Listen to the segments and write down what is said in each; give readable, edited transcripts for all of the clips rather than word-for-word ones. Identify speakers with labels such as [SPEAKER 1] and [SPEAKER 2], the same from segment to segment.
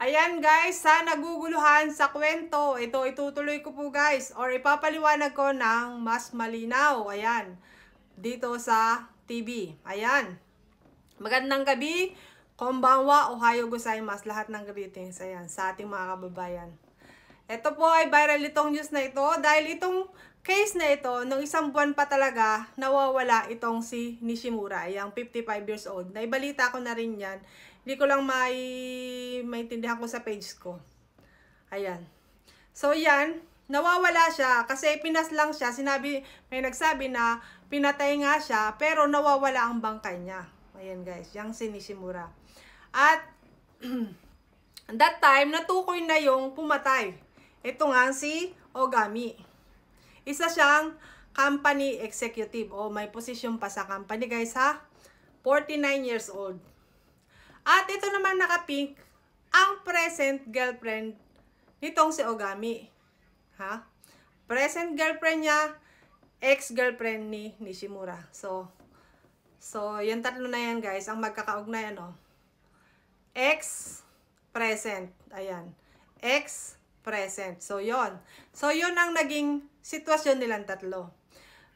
[SPEAKER 1] Ayan guys, sa naguguluhan sa kwento, ito itutuloy ko po guys, or ipapaliwanag ko ng mas malinaw. Ayan, dito sa TV. Ayan, magandang gabi, konbanwa, ohayo gozaimasu, lahat ng greetings, ayan, sa ating mga kababayan. Ito po ay viral itong news na ito, dahil itong case na ito, nung isang buwan pa talaga, nawawala itong si Nishimura, yung 55 years old. Naibalita ko na rin yan. Hindi ko lang maintindihan ko sa page ko. Ayan. So, yan. Nawawala siya kasi pinas lang siya. May nagsabi na pinatay nga siya pero nawawala ang bangkay niya. Ayan guys, yung si Nishimura. At that time, natukoy na yung pumatay. Ito nga si Ogami. Isa siyang company executive o may posisyon pa sa company guys ha. 49 years old. At ito naman naka-pink, ang present girlfriend nitong si Ogami. Ha? Present girlfriend niya, ex-girlfriend ni Nishimura. So, yung tatlo na yan guys, ang magkakaugnay ano. Ex-present. Ayan. Ex-present. So, yon. So, yun ang naging sitwasyon nilang tatlo.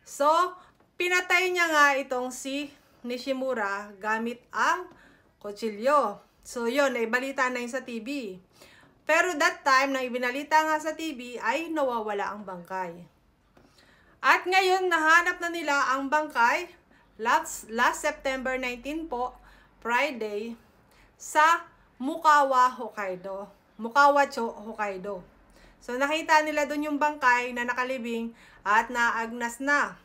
[SPEAKER 1] So, pinatay niya nga itong si Nishimura gamit ang kutsilyo. So, yun, balita na yun sa TV. Pero that time, nang ibinalita nga sa TV, ay nawawala ang bangkay. At ngayon, nahanap na nila ang bangkay last September 19 po, Friday, sa Mukawacho, Hokkaido. So, nakita nila dun yung bangkay na nakalibing at naagnas na.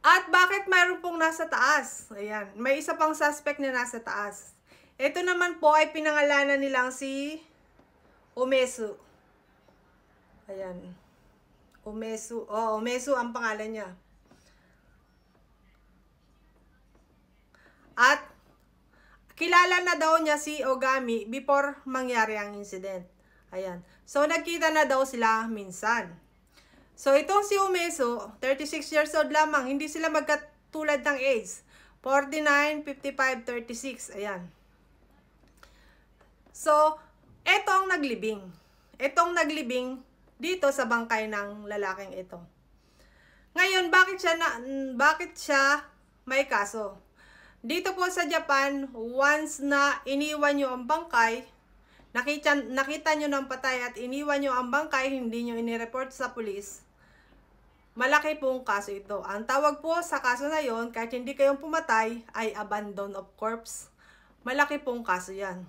[SPEAKER 1] At bakit mayroon pong nasa taas? Ayan, may isa pang suspect na nasa taas. Ito naman po ay pinangalanan nilang si Umesu. Ayan. Umesu. Oh, Umesu ang pangalan niya. At kilala na daw niya si Ogami before mangyari ang incident. Ayan. So, nagkita na daw sila minsan. So, itong si Umesu, 36 years old lamang, hindi sila magkatulad ng age. 49, 55, 36. Ayan. So, eto ang naglibing. Etong naglibing dito sa bangkay ng lalaking ito. Ngayon, bakit siya may kaso? Dito po sa Japan, once na iniwan nyo ang bangkay, nakita nyo ng patay at iniwan nyo ang bangkay, hindi nyo inireport sa pulis, malaki pong kaso ito. Ang tawag po sa kaso na yon, kahit hindi kayong pumatay, ay abandon of corpse. Malaki pong kaso yan.